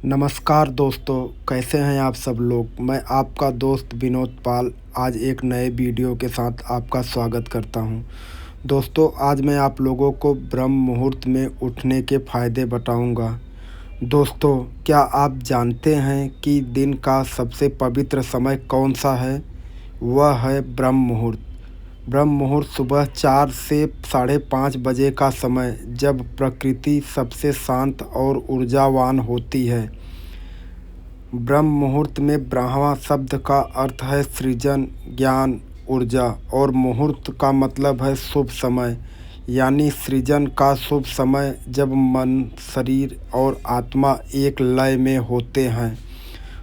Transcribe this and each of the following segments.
नमस्कार दोस्तों, कैसे हैं आप सब लोग। मैं आपका दोस्त विनोद पाल आज एक नए वीडियो के साथ आपका स्वागत करता हूं। दोस्तों, आज मैं आप लोगों को ब्रह्म मुहूर्त में उठने के फ़ायदे बताऊंगा। दोस्तों, क्या आप जानते हैं कि दिन का सबसे पवित्र समय कौन सा है? वह है ब्रह्म मुहूर्त। ब्रह्म मुहूर्त सुबह 4 से 5:30 बजे का समय, जब प्रकृति सबसे शांत और ऊर्जावान होती है। ब्रह्म मुहूर्त में ब्रह्मा शब्द का अर्थ है सृजन, ज्ञान, ऊर्जा और मुहूर्त का मतलब है शुभ समय, यानी सृजन का शुभ समय, जब मन, शरीर और आत्मा एक लय में होते हैं।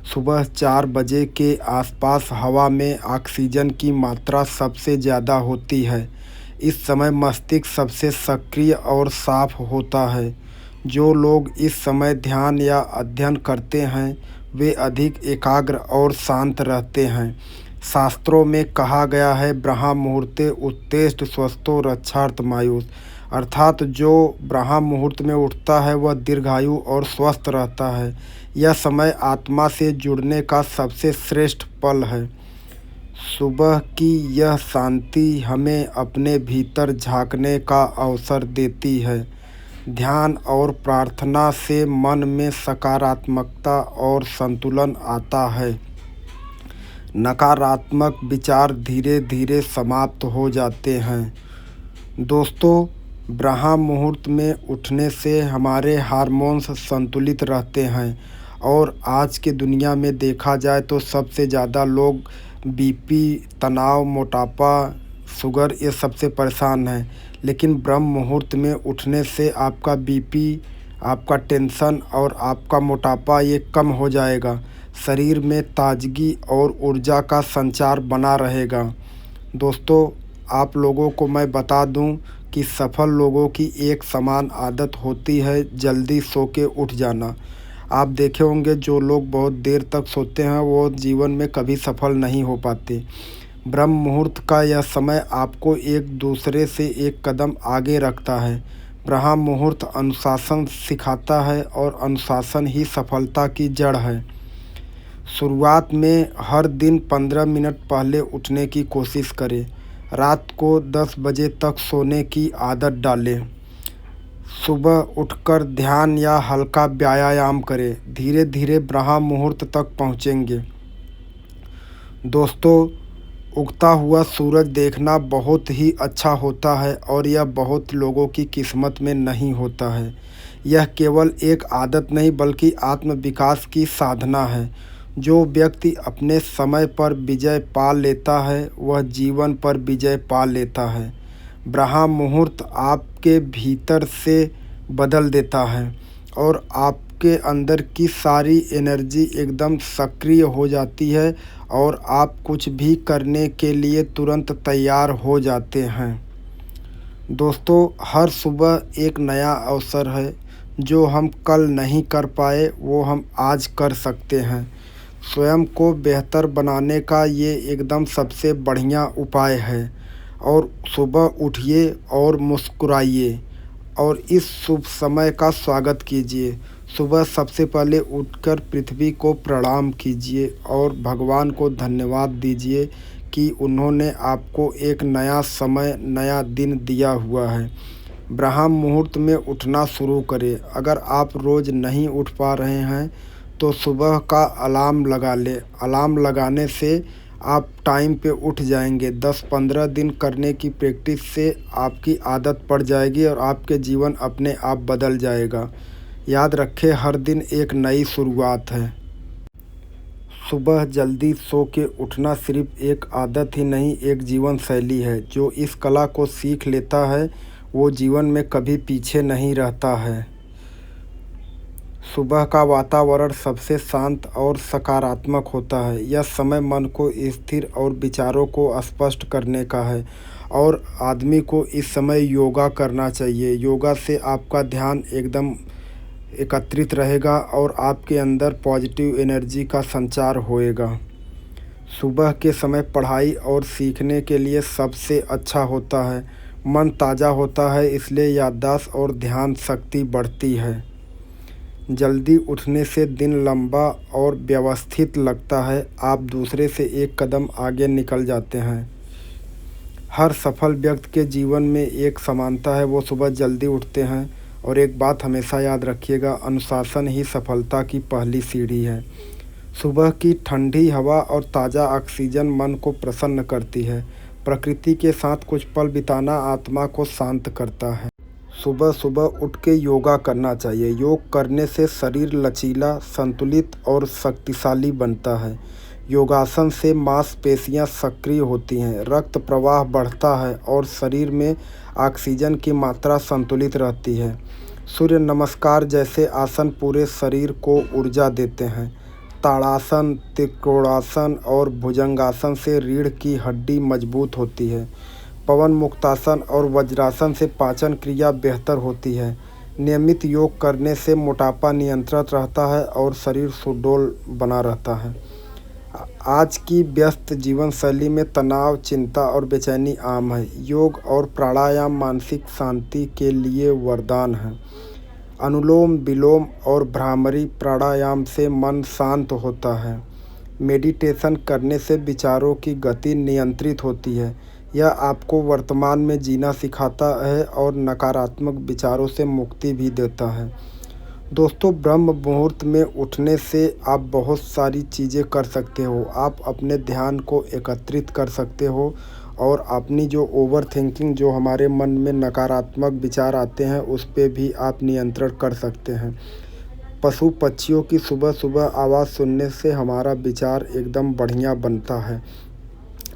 सुबह 4 बजे के आसपास हवा में ऑक्सीजन की मात्रा सबसे ज़्यादा होती है। इस समय मस्तिष्क सबसे सक्रिय और साफ होता है। जो लोग इस समय ध्यान या अध्ययन करते हैं, वे अधिक एकाग्र और शांत रहते हैं। शास्त्रों में कहा गया है, ब्रह्म मुहूर्ते उत्तिष्ठ स्वस्थो रक्षार्थमायुः, अर्थात जो ब्रह्म मुहूर्त में उठता है वह दीर्घायु और स्वस्थ रहता है। यह समय आत्मा से जुड़ने का सबसे श्रेष्ठ पल है। सुबह की यह शांति हमें अपने भीतर झांकने का अवसर देती है। ध्यान और प्रार्थना से मन में सकारात्मकता और संतुलन आता है। नकारात्मक विचार धीरे धीरे समाप्त हो जाते हैं। दोस्तों, ब्रह्म मुहूर्त में उठने से हमारे हार्मोन्स संतुलित रहते हैं और आज की दुनिया में देखा जाए तो सबसे ज़्यादा लोग बीपी, तनाव, मोटापा, शुगर, ये सबसे परेशान हैं। लेकिन ब्रह्म मुहूर्त में उठने से आपका बीपी, आपका टेंशन और आपका मोटापा ये कम हो जाएगा। शरीर में ताजगी और ऊर्जा का संचार बना रहेगा। दोस्तों, आप लोगों को मैं बता दूं कि सफल लोगों की एक समान आदत होती है, जल्दी सो के उठ जाना। आप देखे होंगे, जो लोग बहुत देर तक सोते हैं वो जीवन में कभी सफल नहीं हो पाते। ब्रह्म मुहूर्त का यह समय आपको एक दूसरे से एक कदम आगे रखता है। ब्रह्म मुहूर्त अनुशासन सिखाता है और अनुशासन ही सफलता की जड़ है। शुरुआत में हर दिन 15 मिनट पहले उठने की कोशिश करें। रात को 10 बजे तक सोने की आदत डालें। सुबह उठकर ध्यान या हल्का व्यायाम करें। धीरे धीरे ब्रह्म मुहूर्त तक पहुँचेंगे। दोस्तों, उगता हुआ सूरज देखना बहुत ही अच्छा होता है और यह बहुत लोगों की किस्मत में नहीं होता है। यह केवल एक आदत नहीं बल्कि आत्म विकास की साधना है। जो व्यक्ति अपने समय पर विजय पा लेता है वह जीवन पर विजय पा लेता है। ब्रह्म मुहूर्त आपके भीतर से बदल देता है और आपके अंदर की सारी एनर्जी एकदम सक्रिय हो जाती है और आप कुछ भी करने के लिए तुरंत तैयार हो जाते हैं। दोस्तों, हर सुबह एक नया अवसर है। जो हम कल नहीं कर पाए वो हम आज कर सकते हैं। स्वयं को बेहतर बनाने का ये एकदम सबसे बढ़िया उपाय है। और सुबह उठिए और मुस्कुराइए और इस शुभ समय का स्वागत कीजिए। सुबह सबसे पहले उठकर पृथ्वी को प्रणाम कीजिए और भगवान को धन्यवाद दीजिए कि उन्होंने आपको एक नया समय, नया दिन दिया हुआ है। ब्रह्म मुहूर्त में उठना शुरू करें। अगर आप रोज़ नहीं उठ पा रहे हैं तो सुबह का अलार्म लगा लें। अलार्म लगाने से आप टाइम पे उठ जाएंगे। 10-15 दिन करने की प्रैक्टिस से आपकी आदत पड़ जाएगी और आपके जीवन अपने आप बदल जाएगा। याद रखें, हर दिन एक नई शुरुआत है। सुबह जल्दी सो के उठना सिर्फ एक आदत ही नहीं, एक जीवन शैली है। जो इस कला को सीख लेता है वो जीवन में कभी पीछे नहीं रहता है। सुबह का वातावरण सबसे शांत और सकारात्मक होता है। यह समय मन को स्थिर और विचारों को स्पष्ट करने का है और आदमी को इस समय योगा करना चाहिए। योगा से आपका ध्यान एकदम एकत्रित रहेगा और आपके अंदर पॉजिटिव एनर्जी का संचार होएगा। सुबह के समय पढ़ाई और सीखने के लिए सबसे अच्छा होता है। मन ताज़ा होता है, इसलिए याददाश्त और ध्यान शक्ति बढ़ती है। जल्दी उठने से दिन लंबा और व्यवस्थित लगता है। आप दूसरे से एक कदम आगे निकल जाते हैं। हर सफल व्यक्ति के जीवन में एक समानता है, वो सुबह जल्दी उठते हैं। और एक बात हमेशा याद रखिएगा, अनुशासन ही सफलता की पहली सीढ़ी है। सुबह की ठंडी हवा और ताज़ा ऑक्सीजन मन को प्रसन्न करती है। प्रकृति के साथ कुछ पल बिताना आत्मा को शांत करता है। सुबह सुबह उठ के योगा करना चाहिए। योग करने से शरीर लचीला, संतुलित और शक्तिशाली बनता है। योगासन से मांसपेशियां सक्रिय होती हैं, रक्त प्रवाह बढ़ता है और शरीर में ऑक्सीजन की मात्रा संतुलित रहती है। सूर्य नमस्कार जैसे आसन पूरे शरीर को ऊर्जा देते हैं। ताड़ासन, त्रिकोणासन और भुजंगासन से रीढ़ की हड्डी मजबूत होती है। पवन मुक्तासन और वज्रासन से पाचन क्रिया बेहतर होती है। नियमित योग करने से मोटापा नियंत्रित रहता है और शरीर सुडौल बना रहता है। आज की व्यस्त जीवन शैली में तनाव, चिंता और बेचैनी आम है। योग और प्राणायाम मानसिक शांति के लिए वरदान है। अनुलोम विलोम और भ्रामरी प्राणायाम से मन शांत होता है। मेडिटेशन करने से विचारों की गति नियंत्रित होती है। यह आपको वर्तमान में जीना सिखाता है और नकारात्मक विचारों से मुक्ति भी देता है। दोस्तों, ब्रह्म मुहूर्त में उठने से आप बहुत सारी चीज़ें कर सकते हो। आप अपने ध्यान को एकत्रित कर सकते हो और अपनी जो ओवर थिंकिंग, जो हमारे मन में नकारात्मक विचार आते हैं, उस पे भी आप नियंत्रण कर सकते हैं। पशु पक्षियों की सुबह सुबह आवाज़ सुनने से हमारा विचार एकदम बढ़िया बनता है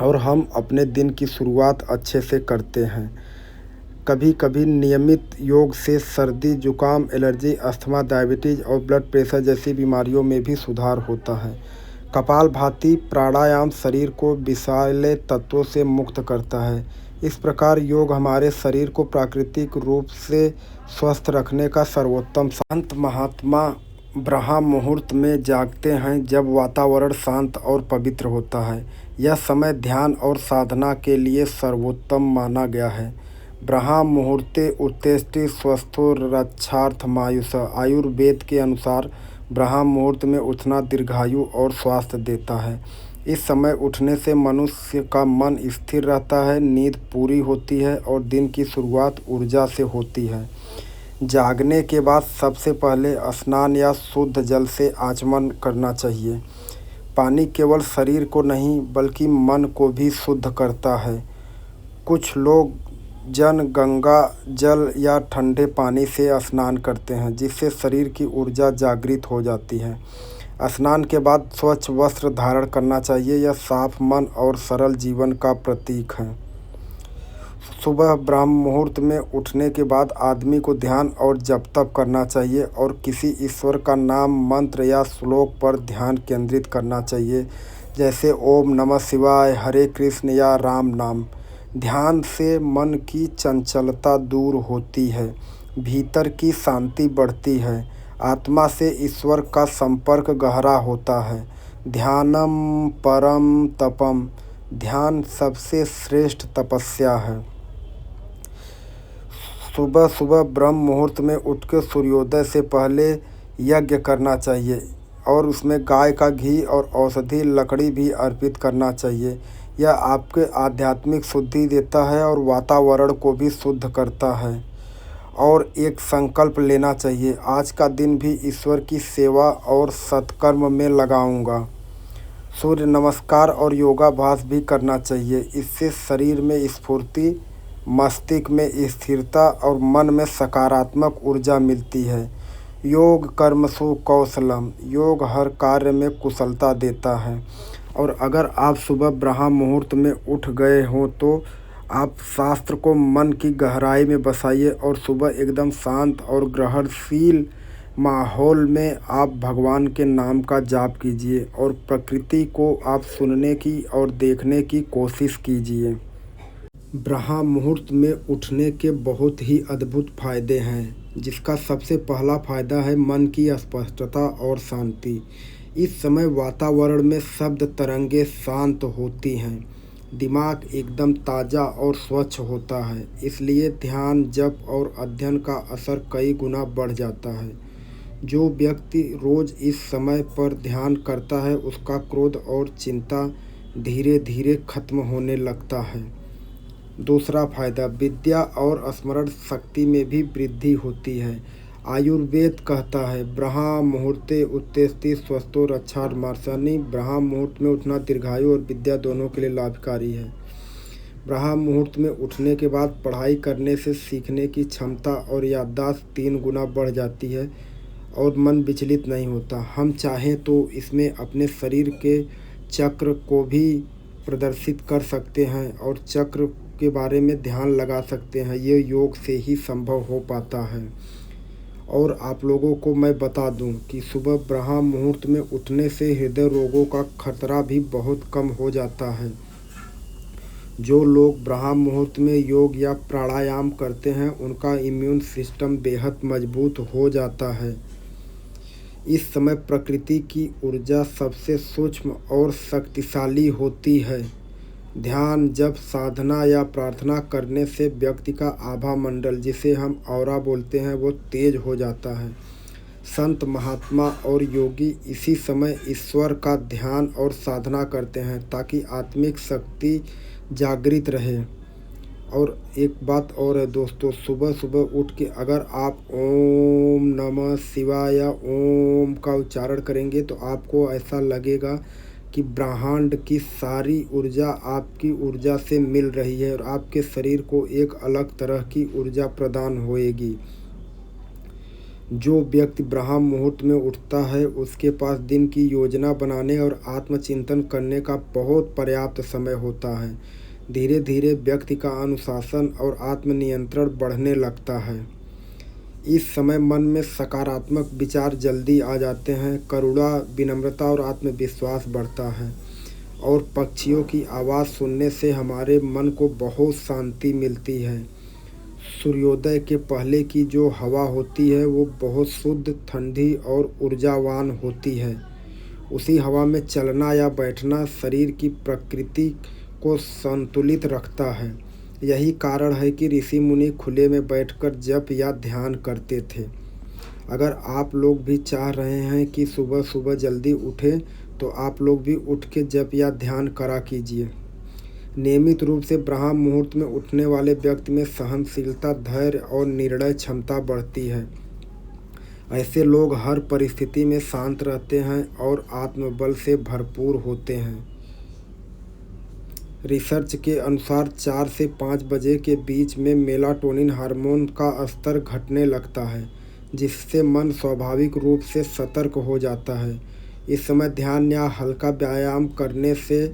और हम अपने दिन की शुरुआत अच्छे से करते हैं। कभी कभी नियमित योग से सर्दी, जुकाम, एलर्जी, अस्थमा, डायबिटीज़ और ब्लड प्रेशर जैसी बीमारियों में भी सुधार होता है। कपालभाति प्राणायाम शरीर को विषैले तत्वों से मुक्त करता है। इस प्रकार योग हमारे शरीर को प्राकृतिक रूप से स्वस्थ रखने का सर्वोत्तम। संत महात्मा ब्रह्म मुहूर्त में जागते हैं जब वातावरण शांत और पवित्र होता है। यह समय ध्यान और साधना के लिए सर्वोत्तम माना गया है। ब्रह्म मुहूर्ते उत्तिष्ठति स्वस्थो रक्षार्थमायुष। आयुर्वेद के अनुसार ब्रह्म मुहूर्त में उठना दीर्घायु और स्वास्थ्य देता है। इस समय उठने से मनुष्य का मन स्थिर रहता है, नींद पूरी होती है और दिन की शुरुआत ऊर्जा से होती है। जागने के बाद सबसे पहले स्नान या शुद्ध जल से आचमन करना चाहिए। पानी केवल शरीर को नहीं बल्कि मन को भी शुद्ध करता है। कुछ लोग गंगा जल या ठंडे पानी से स्नान करते हैं, जिससे शरीर की ऊर्जा जागृत हो जाती है। स्नान के बाद स्वच्छ वस्त्र धारण करना चाहिए। यह साफ मन और सरल जीवन का प्रतीक है। सुबह ब्रह्म मुहूर्त में उठने के बाद आदमी को ध्यान और जप तप करना चाहिए और किसी ईश्वर का नाम, मंत्र या श्लोक पर ध्यान केंद्रित करना चाहिए, जैसे ओम नमः शिवाय, हरे कृष्ण या राम नाम। ध्यान से मन की चंचलता दूर होती है, भीतर की शांति बढ़ती है, आत्मा से ईश्वर का संपर्क गहरा होता है। ध्यानम परम तपम। ध्यान सबसे श्रेष्ठ तपस्या है। सुबह सुबह ब्रह्म मुहूर्त में उठकर सूर्योदय से पहले यज्ञ करना चाहिए और उसमें गाय का घी और औषधि लकड़ी भी अर्पित करना चाहिए। यह आपके आध्यात्मिक शुद्धि देता है और वातावरण को भी शुद्ध करता है। और एक संकल्प लेना चाहिए, आज का दिन भी ईश्वर की सेवा और सत्कर्म में लगाऊंगा। सूर्य नमस्कार और योगाभ्यास भी करना चाहिए। इससे शरीर में स्फूर्ति, मस्तिष्क में स्थिरता और मन में सकारात्मक ऊर्जा मिलती है। योग कर्मसु कौशलम। योग हर कार्य में कुशलता देता है। और अगर आप सुबह ब्रह्म मुहूर्त में उठ गए हों तो आप शास्त्र को मन की गहराई में बसाइए और सुबह एकदम शांत और ग्रहणशील माहौल में आप भगवान के नाम का जाप कीजिए और प्रकृति को आप सुनने की और देखने की कोशिश कीजिए। ब्रह्म मुहूर्त में उठने के बहुत ही अद्भुत फायदे हैं, जिसका सबसे पहला फ़ायदा है मन की स्पष्टता और शांति। इस समय वातावरण में शब्द तरंगें शांत होती हैं, दिमाग एकदम ताज़ा और स्वच्छ होता है, इसलिए ध्यान, जप और अध्ययन का असर कई गुना बढ़ जाता है। जो व्यक्ति रोज़ इस समय पर ध्यान करता है उसका क्रोध और चिंता धीरे धीरे खत्म होने लगता है। दूसरा फायदा, विद्या और स्मरण शक्ति में भी वृद्धि होती है। आयुर्वेद कहता है ब्रह्म मुहूर्ते उत्तिष्ठति स्वस्थो रक्षार्थ, ब्रह्म मुहूर्त में उठना दीर्घायु और विद्या दोनों के लिए लाभकारी है। ब्रह्म मुहूर्त में उठने के बाद पढ़ाई करने से सीखने की क्षमता और याददाश्त 3 गुना बढ़ जाती है और मन विचलित नहीं होता। हम चाहें तो इसमें अपने शरीर के चक्र को भी प्रदर्शित कर सकते हैं और चक्र के बारे में ध्यान लगा सकते हैं। ये योग से ही संभव हो पाता है। और आप लोगों को मैं बता दूं कि सुबह ब्रह्म मुहूर्त में उठने से हृदय रोगों का खतरा भी बहुत कम हो जाता है। जो लोग ब्रह्म मुहूर्त में योग या प्राणायाम करते हैं उनका इम्यून सिस्टम बेहद मजबूत हो जाता है। इस समय प्रकृति की ऊर्जा सबसे सूक्ष्म और शक्तिशाली होती है। ध्यान, जब साधना या प्रार्थना करने से व्यक्ति का आभा मंडल, जिसे हम ऑरा बोलते हैं, वो तेज हो जाता है। संत, महात्मा और योगी इसी समय ईश्वर का ध्यान और साधना करते हैं ताकि आत्मिक शक्ति जागृत रहे। और एक बात और है दोस्तों, सुबह सुबह उठ के अगर आप ओम नमः शिवाय या ओम का उच्चारण करेंगे तो आपको ऐसा लगेगा कि ब्रह्मांड की सारी ऊर्जा आपकी ऊर्जा से मिल रही है और आपके शरीर को एक अलग तरह की ऊर्जा प्रदान होएगी। जो व्यक्ति ब्रह्म मुहूर्त में उठता है उसके पास दिन की योजना बनाने और आत्मचिंतन करने का बहुत पर्याप्त समय होता है। धीरे धीरे व्यक्ति का अनुशासन और आत्मनियंत्रण बढ़ने लगता है। इस समय मन में सकारात्मक विचार जल्दी आ जाते हैं, करुणा, विनम्रता और आत्मविश्वास बढ़ता है। और पक्षियों की आवाज़ सुनने से हमारे मन को बहुत शांति मिलती है। सूर्योदय के पहले की जो हवा होती है वो बहुत शुद्ध, ठंडी और ऊर्जावान होती है। उसी हवा में चलना या बैठना शरीर की प्रकृति को संतुलित रखता है। यही कारण है कि ऋषि मुनि खुले में बैठकर जप या ध्यान करते थे। अगर आप लोग भी चाह रहे हैं कि सुबह सुबह जल्दी उठें तो आप लोग भी उठ के जप या ध्यान करा कीजिए। नियमित रूप से ब्रह्म मुहूर्त में उठने वाले व्यक्ति में सहनशीलता, धैर्य और निर्णय क्षमता बढ़ती है। ऐसे लोग हर परिस्थिति में शांत रहते हैं और आत्मबल से भरपूर होते हैं। रिसर्च के अनुसार 4 से 5 बजे के बीच में मेलाटोनिन हार्मोन का स्तर घटने लगता है, जिससे मन स्वाभाविक रूप से सतर्क हो जाता है। इस समय ध्यान या हल्का व्यायाम करने से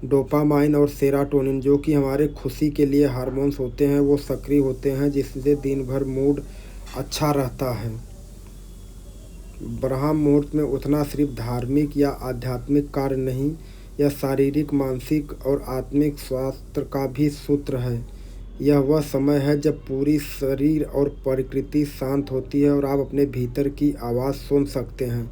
डोपामाइन और सेरोटोनिन, जो कि हमारे खुशी के लिए हार्मोन्स होते हैं, वो सक्रिय होते हैं, जिससे दिन भर मूड अच्छा रहता है। ब्रह्म मुहूर्त में उठना सिर्फ धार्मिक या आध्यात्मिक कार्य नहीं, यह शारीरिक, मानसिक और आत्मिक स्वास्थ्य का भी सूत्र है। यह वह समय है जब पूरी शरीर और प्रकृति शांत होती है और आप अपने भीतर की आवाज़ सुन सकते हैं।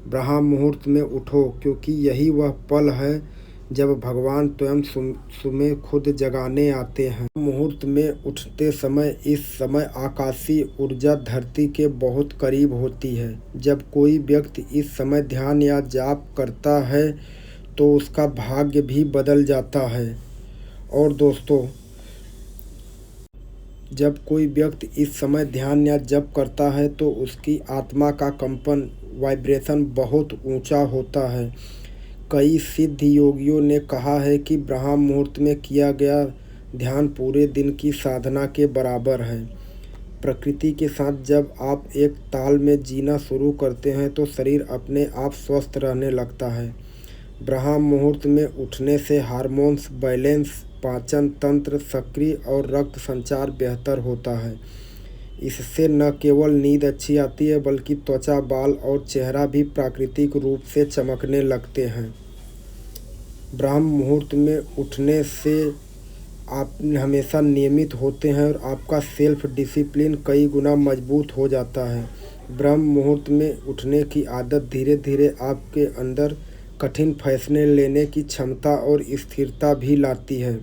ब्रह्म मुहूर्त में उठो, क्योंकि यही वह पल है जब भगवान स्वयं तुम्हें खुद जगाने आते हैं। मुहूर्त में उठते समय इस समय आकाशीय ऊर्जा धरती के बहुत करीब होती है। जब कोई व्यक्ति इस समय ध्यान या जाप करता है तो उसका भाग्य भी बदल जाता है। और दोस्तों, जब कोई व्यक्ति इस समय ध्यान या जप करता है तो उसकी आत्मा का कंपन, वाइब्रेशन बहुत ऊंचा होता है। कई सिद्ध योगियों ने कहा है कि ब्रह्म मुहूर्त में किया गया ध्यान पूरे दिन की साधना के बराबर है। प्रकृति के साथ जब आप एक ताल में जीना शुरू करते हैं तो शरीर अपने आप स्वस्थ रहने लगता है। ब्रह्म मुहूर्त में उठने से हार्मोन्स बैलेंस, पाचन तंत्र सक्रिय और रक्त संचार बेहतर होता है। इससे न केवल नींद अच्छी आती है बल्कि त्वचा, बाल और चेहरा भी प्राकृतिक रूप से चमकने लगते हैं। ब्रह्म मुहूर्त में उठने से आप हमेशा नियमित होते हैं और आपका सेल्फ डिसिप्लिन कई गुना मजबूत हो जाता है। ब्रह्म मुहूर्त में उठने की आदत धीरे धीरे आपके अंदर कठिन फैसले लेने की क्षमता और स्थिरता भी लाती है।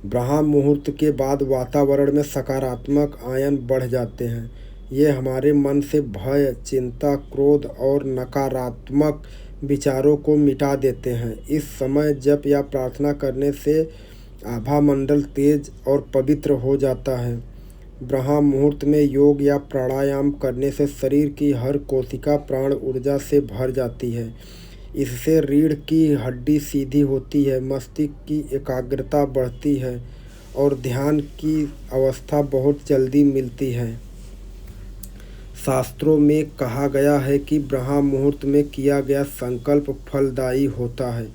ब्रह्म मुहूर्त के बाद वातावरण में सकारात्मक आयन बढ़ जाते हैं। ये हमारे मन से भय, चिंता, क्रोध और नकारात्मक विचारों को मिटा देते हैं। इस समय जप या प्रार्थना करने से आभा मंडल तेज और पवित्र हो जाता है। ब्रह्म मुहूर्त में योग या प्राणायाम करने से शरीर की हर कोशिका प्राण ऊर्जा से भर जाती है। इससे रीढ़ की हड्डी सीधी होती है, मस्तिष्क की एकाग्रता बढ़ती है और ध्यान की अवस्था बहुत जल्दी मिलती है। शास्त्रों में कहा गया है कि ब्रह्म मुहूर्त में किया गया संकल्प फलदायी होता है।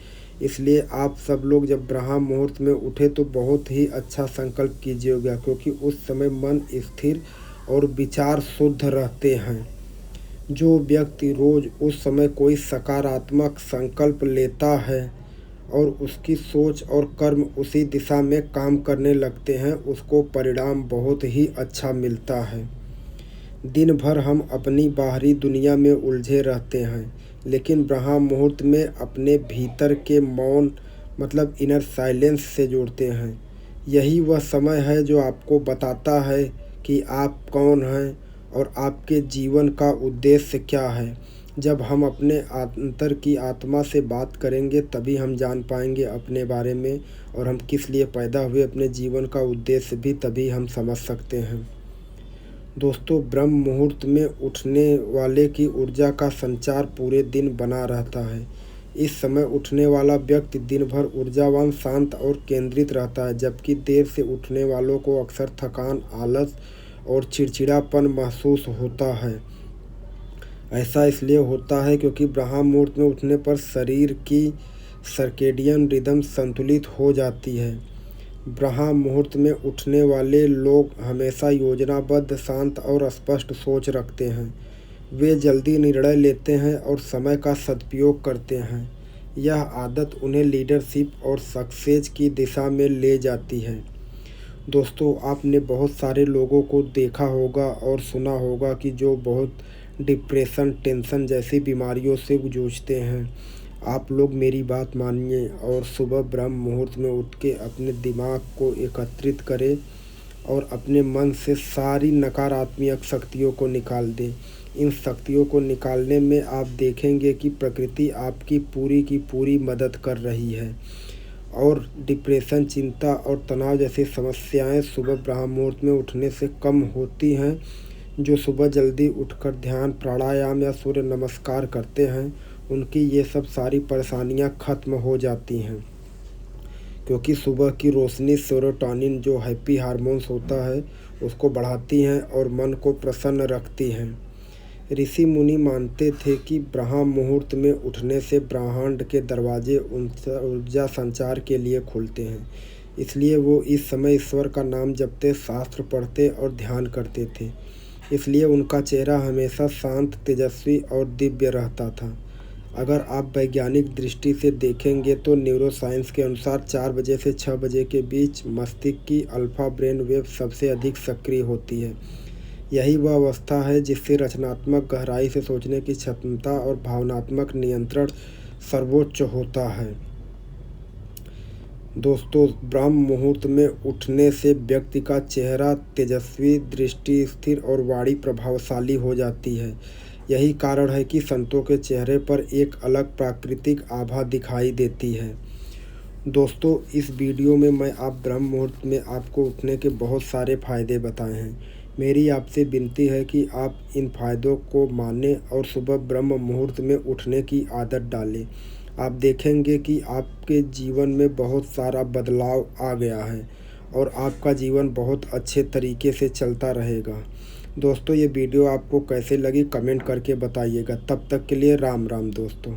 इसलिए आप सब लोग जब ब्रह्म मुहूर्त में उठे तो बहुत ही अच्छा संकल्प कीजिएगा, क्योंकि उस समय मन स्थिर और विचार शुद्ध रहते हैं। जो व्यक्ति रोज़ उस समय कोई सकारात्मक संकल्प लेता है और उसकी सोच और कर्म उसी दिशा में काम करने लगते हैं, उसको परिणाम बहुत ही अच्छा मिलता है। दिन भर हम अपनी बाहरी दुनिया में उलझे रहते हैं, लेकिन ब्रह्म मुहूर्त में अपने भीतर के मौन मतलब इनर साइलेंस से जुड़ते हैं। यही वह समय है जो आपको बताता है कि आप कौन हैं और आपके जीवन का उद्देश्य क्या है। जब हम अपने अंतर की आत्मा से बात करेंगे तभी हम जान पाएंगे अपने बारे में, और हम किस लिए पैदा हुए, अपने जीवन का उद्देश्य भी तभी हम समझ सकते हैं। दोस्तों, ब्रह्म मुहूर्त में उठने वाले की ऊर्जा का संचार पूरे दिन बना रहता है। इस समय उठने वाला व्यक्ति दिन भर ऊर्जावान, शांत और केंद्रित रहता है, जबकि देर से उठने वालों को अक्सर थकान, आलस और चिड़चिड़ापन महसूस होता है। ऐसा इसलिए होता है क्योंकि ब्रह्म मुहूर्त में उठने पर शरीर की सर्केडियन रिदम संतुलित हो जाती है। ब्रह्म मुहूर्त में उठने वाले लोग हमेशा योजनाबद्ध, शांत और स्पष्ट सोच रखते हैं। वे जल्दी निर्णय लेते हैं और समय का सदुपयोग करते हैं। यह आदत उन्हें लीडरशिप और सक्सेस की दिशा में ले जाती है। दोस्तों, आपने बहुत सारे लोगों को देखा होगा और सुना होगा कि जो बहुत डिप्रेशन, टेंशन जैसी बीमारियों से जूझते हैं। आप लोग मेरी बात मानिए और सुबह ब्रह्म मुहूर्त में उठ के अपने दिमाग को एकत्रित करें और अपने मन से सारी नकारात्मक शक्तियों को निकाल दें। इन शक्तियों को निकालने में आप देखेंगे कि प्रकृति आपकी पूरी की पूरी मदद कर रही है और डिप्रेशन, चिंता और तनाव जैसी समस्याएं सुबह ब्रह्म मुहूर्त में उठने से कम होती हैं। जो सुबह जल्दी उठकर ध्यान, प्राणायाम या सूर्य नमस्कार करते हैं, उनकी ये सब सारी परेशानियां खत्म हो जाती हैं, क्योंकि सुबह की रोशनी सेरोटोनिन जो हैप्पी हार्मोन्स होता है उसको बढ़ाती हैं और मन को प्रसन्न रखती हैं। ऋषि मुनि मानते थे कि ब्रह्म मुहूर्त में उठने से ब्रह्मांड के दरवाजे ऊर्जा संचार के लिए खुलते हैं। इसलिए वो इस समय ईश्वर का नाम जपते, शास्त्र पढ़ते और ध्यान करते थे। इसलिए उनका चेहरा हमेशा शांत, तेजस्वी और दिव्य रहता था। अगर आप वैज्ञानिक दृष्टि से देखेंगे तो न्यूरोसाइंस के अनुसार 4 बजे से 6 बजे के बीच मस्तिष्क की अल्फा ब्रेन वेव सबसे अधिक सक्रिय होती है। यही वह अवस्था है जिससे रचनात्मक, गहराई से सोचने की क्षमता और भावनात्मक नियंत्रण सर्वोच्च होता है। दोस्तों, ब्रह्म मुहूर्त में उठने से व्यक्ति का चेहरा तेजस्वी, दृष्टि स्थिर और वाणी प्रभावशाली हो जाती है। यही कारण है कि संतों के चेहरे पर एक अलग प्राकृतिक आभा दिखाई देती है। दोस्तों, इस वीडियो में मैं आप ब्रह्म मुहूर्त में आपको उठने के बहुत सारे फ़ायदे बताए हैं। मेरी आपसे विनती है कि आप इन फ़ायदों को मानें और सुबह ब्रह्म मुहूर्त में उठने की आदत डालें। आप देखेंगे कि आपके जीवन में बहुत सारा बदलाव आ गया है और आपका जीवन बहुत अच्छे तरीके से चलता रहेगा। दोस्तों, ये वीडियो आपको कैसे लगी कमेंट करके बताइएगा। तब तक के लिए राम राम दोस्तों।